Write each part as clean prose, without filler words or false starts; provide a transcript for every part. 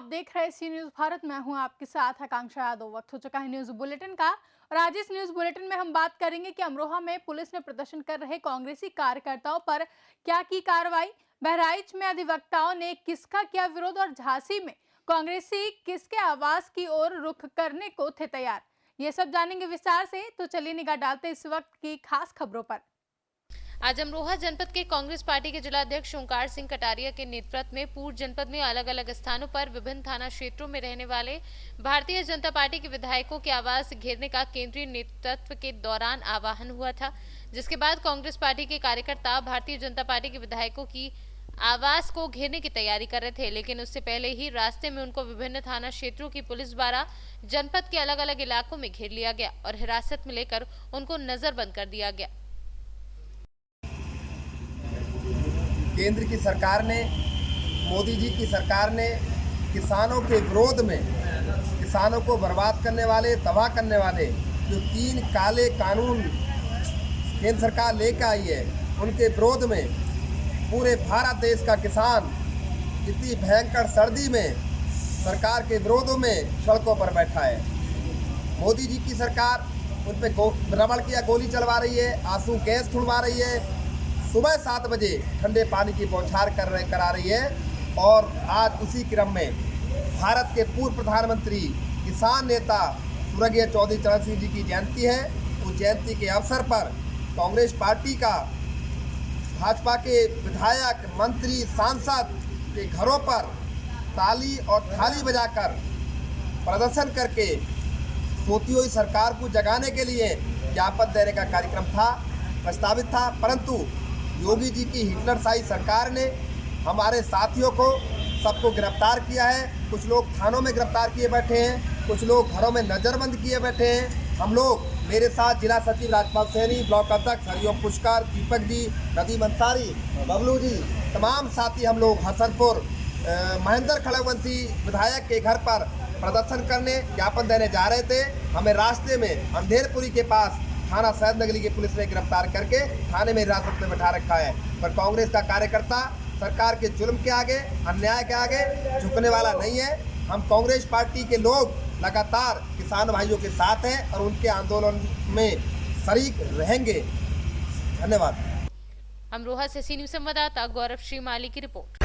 देख रहे हैं सी न्यूज भारत। मैं हूं आपके साथ आकांक्षा यादव। वक्त हो चुका है न्यूज बुलेटिन का और आज इस न्यूज बुलेटिन में हम बात करेंगे कि अमरोहा में पुलिस ने प्रदर्शन कर रहे कांग्रेसी कार्यकर्ताओं पर क्या की कार्रवाई, बहराइच में अधिवक्ताओं ने किसका किया विरोध और झांसी में कांग्रेसी किसके आवास की ओर रुख करने को थे तैयार। ये सब जानेंगे विस्तार से, तो चलिए निगाह डालते इस वक्त की खास खबरों पर। आज अमरोहा जनपद के कांग्रेस पार्टी के जिलाध्यक्ष ओंकार सिंह कटारिया के नेतृत्व में पूर्व जनपद में अलग अलग स्थानों पर विभिन्न थाना क्षेत्रों में रहने वाले भारतीय जनता पार्टी के विधायकों के आवास घेरने का केंद्रीय नेतृत्व के दौरान आह्वान हुआ था, जिसके बाद कांग्रेस पार्टी के कार्यकर्ता भारतीय जनता पार्टी के विधायकों की आवास को घेरने की तैयारी कर रहे थे, लेकिन उससे पहले ही रास्ते में उनको विभिन्न थाना क्षेत्रों की पुलिस द्वारा जनपद के अलग अलग इलाकों में घेर लिया गया और हिरासत में लेकर उनको नजरबंद कर दिया गया। केंद्र की सरकार ने, मोदी जी की सरकार ने किसानों के विरोध में, किसानों को बर्बाद करने वाले, तबाह करने वाले जो 3 काले कानून केंद्र सरकार लेकर आई है, उनके विरोध में पूरे भारत देश का किसान इतनी भयंकर सर्दी में सरकार के विरोधों में सड़कों पर बैठा है। मोदी जी की सरकार उन पर रबड़ की गोली चलवा रही है, आंसू गैस छुड़वा रही है, सुबह 7 बजे ठंडे पानी की बौछार करा रही है। और आज उसी क्रम में भारत के पूर्व प्रधानमंत्री, किसान नेता स्वर्गीय चौधरी चरण सिंह जी की जयंती है। उस जयंती के अवसर पर कांग्रेस पार्टी का भाजपा के विधायक, मंत्री, सांसद के घरों पर ताली और थाली बजाकर प्रदर्शन करके सोती हुई सरकार को जगाने के लिए ज्ञापन देने का कार्यक्रम था, प्रस्तावित था। परंतु योगी जी की हिटलरशाही सरकार ने हमारे साथियों को सबको गिरफ्तार किया है। कुछ लोग थानों में गिरफ्तार किए बैठे हैं, कुछ लोग घरों में नज़रबंद किए बैठे हैं। हम लोग, मेरे साथ जिला सचिव राजपाल सैनी, ब्लॉक अध्यक्ष हरिओम पुष्कर, दीपक जी, नदीम अंसारी, बबलू जी, तमाम साथी हम लोग हसनपुर महेंद्र खड़गवंशी विधायक के घर पर प्रदर्शन करने, ज्ञापन देने जा रहे थे। हमें रास्ते में अंधेरपुरी के पास थाना सैद नगरी की पुलिस ने गिरफ्तार करके थाने में हिरासत में बैठा रखा है। पर कांग्रेस का कार्यकर्ता सरकार के जुल्म के आगे, अन्याय के आगे झुकने वाला नहीं है। हम कांग्रेस पार्टी के लोग लगातार किसान भाइयों के साथ हैं और उनके आंदोलन में शरीक रहेंगे। धन्यवाद। अमरोहा से सी न्यूज संवाददाता गौरव श्रीमाली की रिपोर्ट।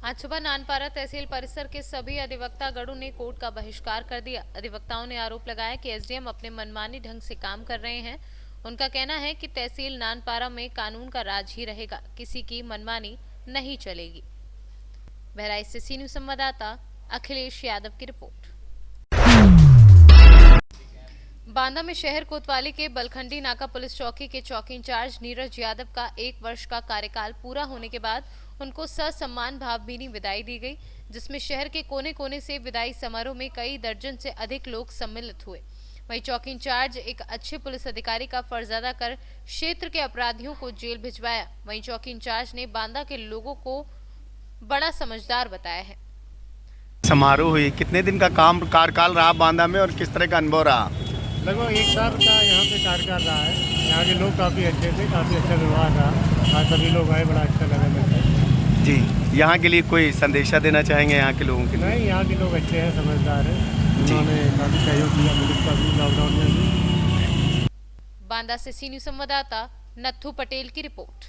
आज सुबह नानपारा तहसील परिसर के सभी अधिवक्ता गणों ने कोर्ट का बहिष्कार कर दिया। अधिवक्ताओं ने आरोप लगाया कि एसडीएम अपने मनमानी ढंग से काम कर रहे हैं। उनका कहना है कि तहसील नानपारा में कानून का राज ही रहेगा, किसी की मनमानी नहीं चलेगी। बहराइच से सी न्यूज संवाददाता अखिलेश यादव की रिपोर्ट। बांदा में शहर कोतवाली के बलखंडी नाका पुलिस चौकी के चौकी इंचार्ज नीरज यादव का 1 वर्ष का कार्यकाल पूरा होने के बाद उनको ससम्मान भावभीनी विदाई दी गई, जिसमें शहर के कोने कोने से विदाई समारोह में कई दर्जन से अधिक लोग सम्मिलित हुए। वहीं चौकी इंचार्ज एक अच्छे पुलिस अधिकारी का फर्ज अदा कर क्षेत्र के अपराधियों को जेल भिजवाया। वहीं चौकी इंचार्ज ने बांदा के लोगों को बड़ा समझदार बताया है। समारोह हुई, कितने दिन का कार्यकाल रहा बांदा में और किस तरह का अनुभव रहा? लगभग 1 साल का यहाँ पे कार्यकाल रहा है। यहाँ के लोग काफ़ी अच्छे थे, काफ़ी अच्छा व्यवहार रहा। आज सभी लोग आए, बड़ा अच्छा लगा मुझे जी। यहाँ के लिए कोई संदेशा देना चाहेंगे यहाँ के लोगों के लिए? नहीं, यहाँ के लोग अच्छे हैं, समझदार हैं। उन्होंने काफ़ी सहयोग किया पुलिस का भी लॉकडाउन में भी। बांदा से सी न्यूज संवाददाता नत्थू पटेल की रिपोर्ट।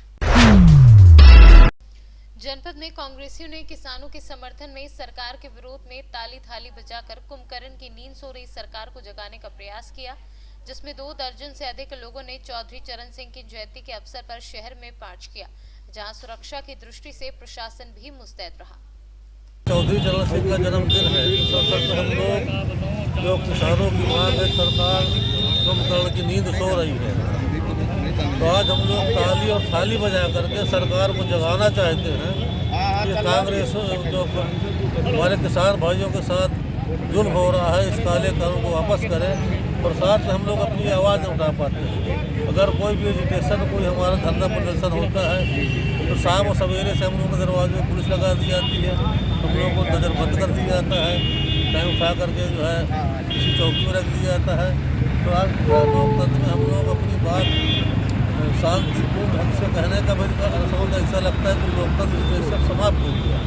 जनपद में कांग्रेसियों ने किसानों के समर्थन में सरकार के विरोध में ताली थाली बजाकर कुंभकर्ण की नींद सो रही सरकार को जगाने का प्रयास किया, जिसमें 2 दर्जन से अधिक लोगों ने चौधरी चरण सिंह की जयंती के अवसर पर शहर में मार्च किया, जहां सुरक्षा की दृष्टि से प्रशासन भी मुस्तैद रहा। चौधरी चरण सिंह का जन्मदिन है। इस अवसर पर हम लोग जो किसानों की मांग है, सरकार कुंभकर्ण की नींद सो रही है, तो आज हम लोग ताली और थाली बजा करके सरकार को जगाना चाहते हैं कि कांग्रेस जो हमारे किसान भाइयों के साथ जुल्म हो रहा है, इस काले कानून को वापस करें। और साथ में हम लोग अपनी आवाज़ उठा पाते हैं। अगर कोई भी एजुटेशन, कोई हमारा धरना प्रदर्शन होता है तो शाम और सवेरे से हम लोगों के दरवाजे में पुलिस लगा दी जाती है, हम लोगों को नज़रबंद कर दिया जाता है, टाइम उठा करके जो है किसी चौकी में रख दिया जाता है। तो आज लोकतंत्र में हम लोग अपनी बात शांतिपूर्ण ढंग से कहने का भी ऐसा लगता है कि लोकतंत्र सब समाप्त हो गया।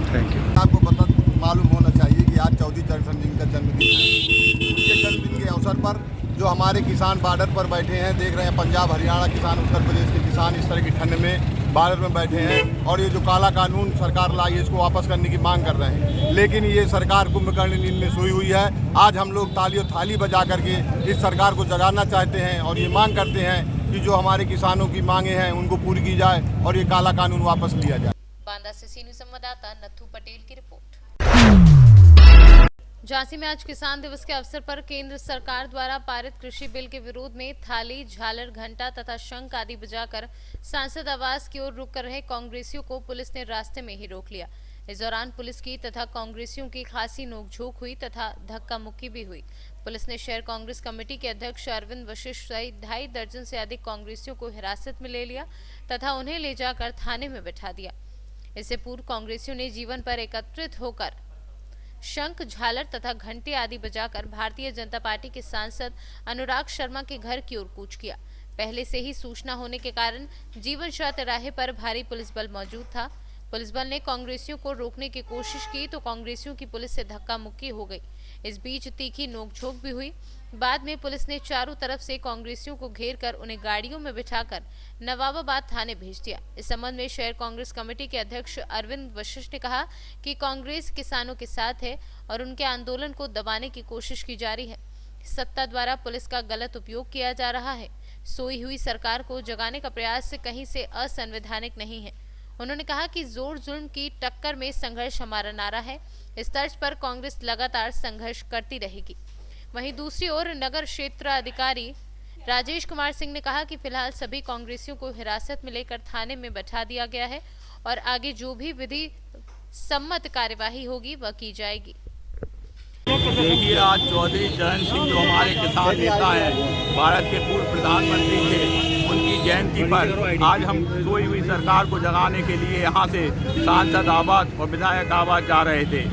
Thank you. आपको मालूम होना चाहिए कि आज चौधरी चरण सिंह का जन्मदिन है। उनके जन्मदिन के अवसर पर जो हमारे किसान बॉर्डर पर बैठे हैं, देख रहे हैं पंजाब हरियाणा किसान, उत्तर प्रदेश के किसान इस तरह की ठंड में बॉर्डर में बैठे हैं और ये जो काला कानून सरकार लाई है इसको वापस करने की मांग कर रहे हैं। लेकिन ये सरकार कुंभकर्ण नींद में सोई हुई है। आज हम लोग ताली और थाली बजा करके इस सरकार को जगाना चाहते हैं और ये मांग करते हैं कि जो हमारे किसानों की मांगे हैं उनको पूरी की जाए और ये काला कानून वापस लिया जाए। बांदा से सीनियर संवाददाता नथु पटेल की रिपोर्ट। झांसी में आज किसान दिवस के अवसर पर केंद्र सरकार द्वारा पारित कृषि बिल के विरोध में थाली, झालर, घंटा तथा शंख आदि बजाकर सांसद आवास की ओर रुक कर रहे कांग्रेसियों को पुलिस ने रास्ते में ही रोक लिया। इस दौरान पुलिस की तथा कांग्रेसियों की खासी नोकझोंक हुई तथा धक्का मुक्की भी हुई। पुलिस ने शहर कांग्रेस कमेटी के अध्यक्ष अरविंद वशिष्ठ सहित 2.5 दर्जन से अधिक कांग्रेसियों को हिरासत में ले लिया तथा उन्हें ले जाकर थाने में बैठा दिया। इससे पूर्व कांग्रेसियों ने जीवन पर एकत्रित होकर शंख, झालर तथा घंटे आदि बजाकर भारतीय जनता पार्टी के सांसद अनुराग शर्मा के घर की ओर कूच किया। पहले से ही सूचना होने के कारण जीवन शाह तिराहे पर भारी पुलिस बल मौजूद था। पुलिस बल ने कांग्रेसियों को रोकने की कोशिश की तो कांग्रेसियों की पुलिस से धक्का मुक्की हो गई। इस बीच तीखी नोकझोंक भी हुई। बाद में पुलिस ने चारों तरफ से कांग्रेसियों को घेर कर उन्हें गाड़ियों में बिठाकर नवाबाबाद थाने भेज दिया। इस संबंध में शहर कांग्रेस कमेटी के अध्यक्ष अरविंद वशिष्ठ ने कहा कि कांग्रेस किसानों के साथ है और उनके आंदोलन को दबाने की कोशिश की जा रही है। सत्ता द्वारा पुलिस का गलत उपयोग किया जा रहा है। सोई हुई सरकार को जगाने का प्रयास कहीं से असंवैधानिक नहीं है। उन्होंने कहा कि जोर जुल्म की टक्कर में संघर्ष हमारा नारा है। इस तर्ज पर कांग्रेस लगातार संघर्ष करती रहेगी। वहीं दूसरी ओर नगर क्षेत्र अधिकारी राजेश कुमार सिंह ने कहा कि फिलहाल सभी कांग्रेसियों को हिरासत में लेकर थाने में बैठा दिया गया है और आगे जो भी विधि सम्मत कार्यवाही होगी वह की जाएगी। देखिए, आज चौधरी चरण सिंह जो हमारे किसान नेता हैं, भारत के पूर्व प्रधानमंत्री थे, उनकी जयंती पर आज हम सोई हुई सरकार को जगाने के लिए यहाँ से सांसद आवास और विधायक आवास जा रहे थे।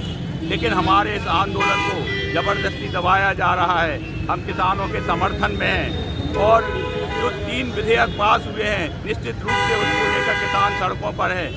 लेकिन हमारे इस आंदोलन को जबरदस्ती दबाया जा रहा है। हम किसानों के समर्थन में हैं और जो 3 विधेयक पास हुए हैं निश्चित रूप से उसको लेकर किसान सड़कों पर है।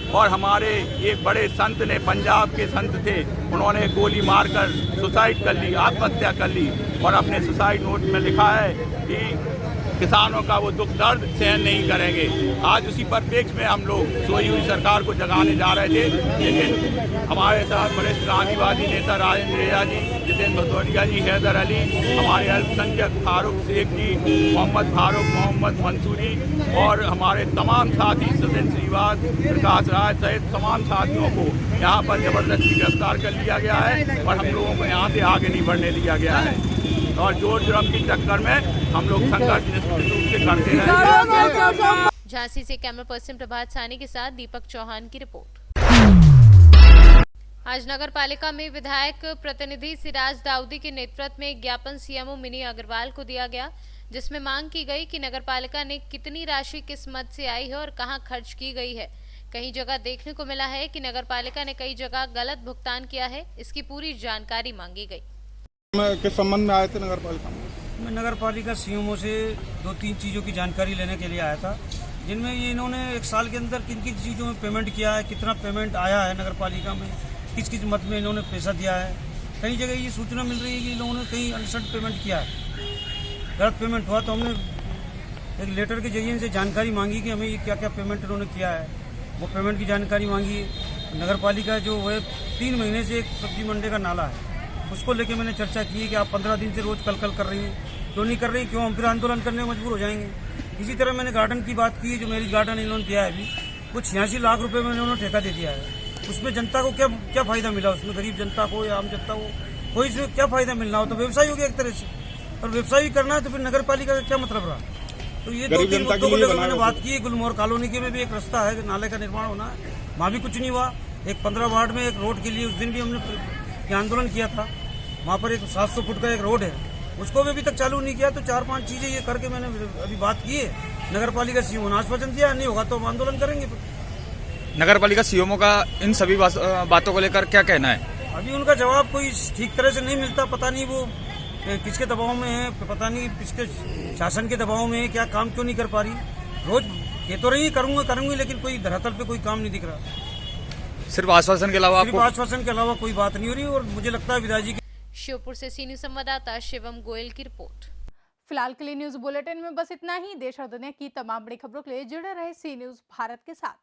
और हमारे एक बड़े संत ने, पंजाब के संत थे, उन्होंने गोली मारकर सुसाइड कर ली, आत्महत्या कर ली और अपने सुसाइड नोट में लिखा है कि किसानों का वो दुख दर्द सहन नहीं करेंगे। आज उसी परिप्रेक्ष्य में हम लोग सोई हुई सरकार को जगाने जा रहे थे। लेकिन हमारे साथ वरिष्ठ क्रांतिवादी नेता राजेंद्र रेजा जी, जितेंद्र भदौरिया जी, हैदर अली, हमारे अल्पसंख्यक फारूक शेख जी, मोहम्मद फारूक, मोहम्मद मंसूरी और हमारे तमाम साथी सचिन श्रीवास, प्रकाश राज सहित तमाम साथियों को यहाँ पर जबरदस्ती गिरफ्तार कर लिया गया है और हम लोगों को यहाँ से आगे नहीं बढ़ने दिया गया है। और जोर जुर्म की टक्कर में हम लोग संघर्ष निश्चित रूप से करते रहेंगे। झांसी से कैमरा पर्सन प्रभात सानी के साथ दीपक चौहान की रिपोर्ट। आज नगर पालिका में विधायक प्रतिनिधि सिराज दाऊदी के नेतृत्व में एक ज्ञापन सीएमओ मिनी अग्रवाल को दिया गया, जिसमें मांग की गई कि नगर पालिका ने कितनी राशि किस मद से आई है और कहां खर्च की गई है। कई जगह देखने को मिला है कि नगर पालिका ने कई जगह गलत भुगतान किया है। इसकी पूरी जानकारी मांगी गई। किस संबंध में आए थे नगर पालिका में? मैं नगर पालिका सीएमओ से 2-3 चीज़ों की जानकारी लेने के लिए आया था, जिनमें ये इन्होंने 1 साल के अंदर किन किन चीज़ों में पेमेंट किया है, कितना पेमेंट आया है नगर पालिका में, किस किस मद में इन्होंने पैसा दिया है। कई जगह ये सूचना मिल रही है कि इन लोगों ने कहीं अनसर्ट पेमेंट किया है, गलत पेमेंट हुआ। तो हमने एक लेटर के जरिए से जानकारी मांगी कि हमें ये क्या क्या पेमेंट इन्होंने किया है। वो पेमेंट की जानकारी मांगी। नगर पालिका जो है 3 महीने से एक सब्जी मंडी का नाला है, उसको लेके मैंने चर्चा की है कि आप 15 दिन से रोज कल कर रही हैं, क्यों नहीं कर रही, क्यों हम फिर आंदोलन करने में मजबूर हो जाएंगे। इसी तरह मैंने गार्डन की बात की, जो मैरिज गार्डन इन्होंने दिया है, अभी कुछ 86 लाख रुपए में इन्होंने ठेका दे दिया है। उसमें जनता को क्या फायदा मिला, उसमें गरीब जनता को या आम जनता को कोई इसमें क्या फायदा मिलना हो। तो व्यवसाय हो गया एक तरह से, और व्यवसाय भी करना है तो फिर नगर पालिका का क्या मतलब रहा। तो ये 2-3 मुद्दों को लेकर मैंने बात की। गुलमोहर कॉलोनी के में भी एक रास्ता है, नाले का निर्माण होना है, वहाँ भी कुछ नहीं हुआ। एक 15 वार्ड में एक रोड के लिए उस दिन भी हमने आंदोलन किया था, वहाँ पर एक 700 फुट का एक रोड है, उसको भी अभी तक चालू नहीं किया। तो 4-5 चीजें ये करके मैंने अभी बात की है। नगर पालिका सीएमओ ने आश्वासन दिया, नहीं होगा तो हम आंदोलन करेंगे। नगर पालिका सीएमओ का इन सभी बातों को लेकर क्या कहना है? अभी उनका जवाब कोई ठीक तरह से नहीं मिलता। पता नहीं वो किसके दबाव में है, पता नहीं किसके शासन के दबाव में है, क्या काम क्यों नहीं कर पा रही। रोज ये तो रही करूंगी, लेकिन कोई धरातल पे कोई काम नहीं दिख रहा। सिर्फ आश्वासन के अलावा सिर्फ आपको आश्वासन के अलावा कोई बात नहीं हो रही और मुझे लगता है विधायक जी की श्योपुर से सी न्यूज संवाददाता शिवम गोयल की रिपोर्ट। फिलहाल के लिए न्यूज बुलेटिन में बस इतना ही। देश और दुनिया की तमाम बड़ी खबरों के लिए जुड़े रहे सी न्यूज भारत के साथ।